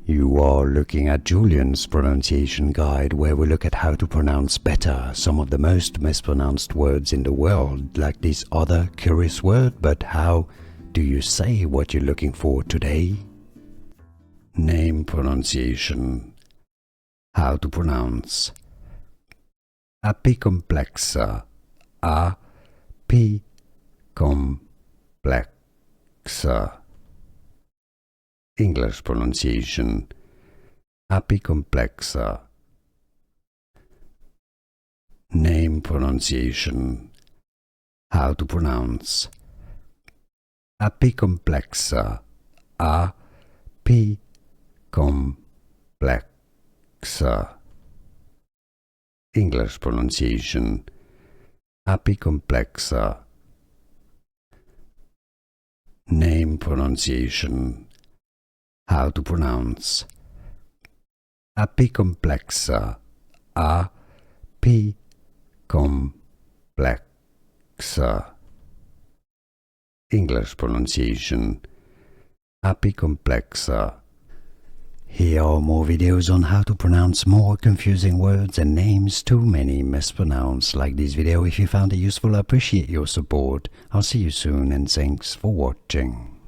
You are looking at Julian's pronunciation guide, where we look at how to pronounce better some of the most mispronounced words in the world, like this other curious word. But how do you say what you're looking for today? Name pronunciation. How to pronounce Apicomplexa. Apicomplexa. English pronunciation. Apicomplexa. Name pronunciation. How to pronounce Apicomplexa. Apicomplexa. English pronunciation. Apicomplexa. Name pronunciation. How to pronounce Apicomplexa. Apicomplexa. English pronunciation. Apicomplexa. Here are more videos on how to pronounce more confusing words and names too many mispronounced. Like this video if you found it useful. I appreciate your support. I'll see you soon and thanks for watching.